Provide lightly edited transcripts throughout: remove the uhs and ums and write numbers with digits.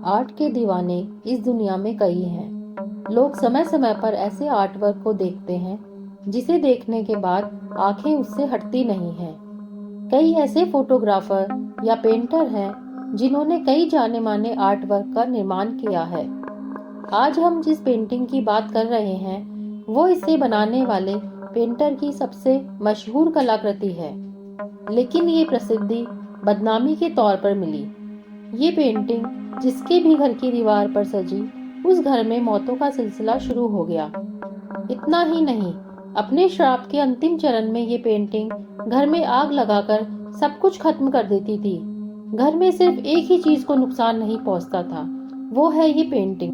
Art के दीवाने इस दुनिया में कई हैं। लोग समय समय पर ऐसे आर्ट वर्क को देखते हैं जिसे देखने के बाद आंखें उससे हटती नहीं हैं। कई ऐसे फोटोग्राफर या पेंटर हैं जिन्होंने कई जाने माने आर्ट वर्क का निर्माण किया है। आज हम जिस पेंटिंग की बात कर रहे हैं वो इसे बनाने वाले पेंटर की सबसे मशहूर कलाकृति है, लेकिन ये प्रसिद्धि बदनामी के तौर पर मिली। ये पेंटिंग जिसके भी घर की दीवार पर सजी, उस घर में मौतों का सिलसिला शुरू हो गया। इतना ही नहीं, अपने श्राप के अंतिम चरण में ये पेंटिंग घर में आग लगाकर सब कुछ खत्म कर देती थी। घर में सिर्फ एक ही चीज को नुकसान नहीं पहुंचता था, वो है ये पेंटिंग।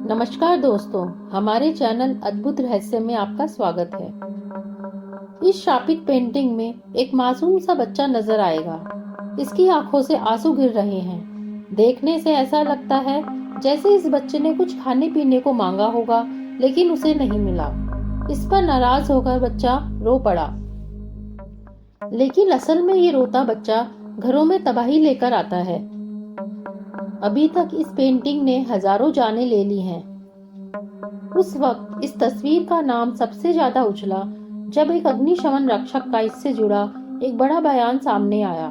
नमस्कार दोस्तों, हमारे चैनल अद्भुत रहस्य में आपका स्वागत है। इस शापित पेंटिंग में एक मासूम सा बच्चा नजर आएगा। इसकी आंखों से आंसू गिर रहे हैं। देखने से ऐसा लगता है जैसे इस बच्चे ने कुछ खाने पीने को मांगा होगा, लेकिन उसे नहीं मिला। इस पर नाराज होकर बच्चा रो पड़ा। लेकिन असल में ये रोता बच्चा घरों में तबाही लेकर आता है। अभी तक इस पेंटिंग ने हजारों जानें ले ली हैं। उस वक्त इस तस्वीर का नाम सबसे ज्यादा उछला जब एक अग्निशमन रक्षक का इससे जुड़ा एक बड़ा बयान सामने आया।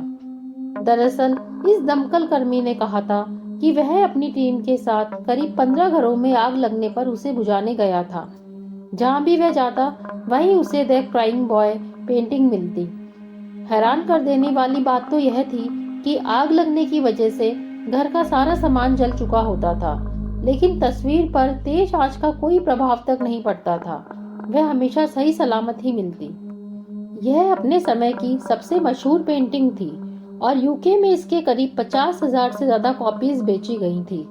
दरअसल इस दमकल कर्मी ने कहा था कि वह अपनी टीम के साथ करीब 15 घरों में आग लगने पर उसे बुझाने गया था। जहां भी वह जाता वहीं उसे द क्राइंग बॉय पेंटिंग मिलती। हैरान कर देने वाली बात तो यह थी कि आग लगने की वजह से घर का सारा सामान जल चुका होता था, लेकिन तस्वीर पर तेज आंच का कोई प्रभाव तक नहीं पड़ता था। वह हमेशा सही सलामत ही मिलती। यह अपने समय की सबसे मशहूर पेंटिंग थी और यूके में इसके करीब 50,000 से ज्यादा कॉपीज बेची गई थी।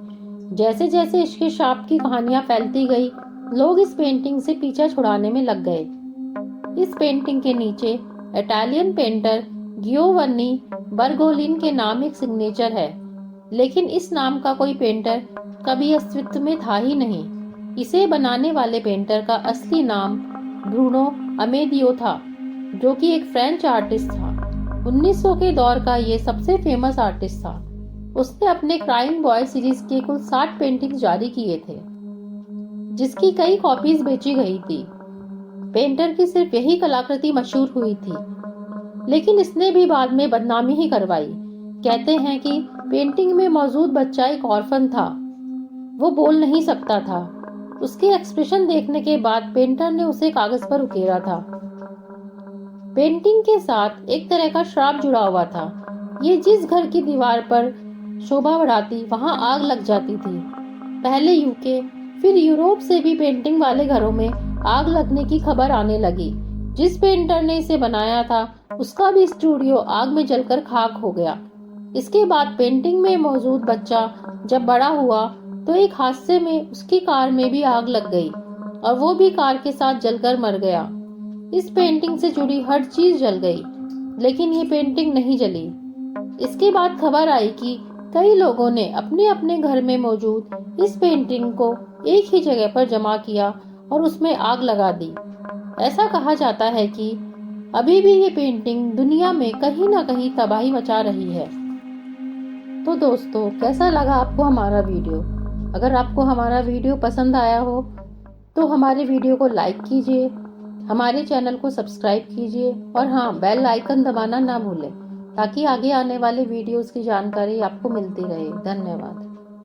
जैसे जैसे इसके शाप की कहानियां फैलती गई, लोग इस पेंटिंग से पीछा छुड़ाने में लग गए। इस पेंटिंग के नीचे इटालियन पेंटर गियोवन्नी बर्गोलिन के नाम एक सिग्नेचर है, लेकिन इस नाम का कोई पेंटर कभी अस्तित्व में था ही नहीं। इसे बनाने वाले पेंटर का असली नाम ब्रूनो अमेदियो था, जो कि एक फ्रेंच आर्टिस्ट था। 1900 के दौर का ये सबसे फेमस आर्टिस्ट था। उसने अपने क्राइंग बॉय सीरीज के कुल 60 पेंटिंग जारी किए थे, जिसकी कई कॉपीज बेची गई थी। पेंटर की सिर्फ यही कलाकृति मशहूर हुई थी, लेकिन इसने भी बाद में बदनामी ही करवाई। कहते हैं कि पेंटिंग में मौजूद बच्चा एक ऑर्फन था। वो बोल नहीं सकता था। उसके एक्सप्रेशन देखने के बाद पेंटर ने उसे कागज पर उकेरा था। पेंटिंग के साथ एक तरह का श्राप जुड़ा हुआ था। ये जिस घर की दीवार पर शोभा बढ़ाती, वहां आग लग जाती थी। पहले यूके, फिर यूरोप से भी पेंटिंग वाले घरों में आग लगने की खबर आने लगी। जिस पेंटर ने इसे बनाया था, उसका भी स्टूडियो आग में जलकर खाक हो गया। इसके बाद पेंटिंग में मौजूद बच्चा जब बड़ा हुआ तो एक हादसे में उसकी कार में भी आग लग गई और वो भी कार के साथ जलकर मर गया। इस पेंटिंग से जुड़ी हर चीज जल गई, लेकिन ये पेंटिंग नहीं जली। इसके बाद खबर आई कि कई लोगों ने अपने अपने घर में मौजूद इस पेंटिंग को एक ही जगह पर जमा किया और उसमें आग लगा दी। ऐसा कहा जाता है कि अभी भी ये पेंटिंग दुनिया में कहीं ना कहीं तबाही मचा रही है। तो दोस्तों, कैसा लगा आपको हमारा वीडियो? अगर आपको हमारा वीडियो पसंद आया हो तो हमारे वीडियो को लाइक कीजिए, हमारे चैनल को सब्सक्राइब कीजिए और हाँ, बेल आइकन दबाना ना भूलें, ताकि आगे आने वाले वीडियोस की जानकारी आपको मिलती रहे। धन्यवाद।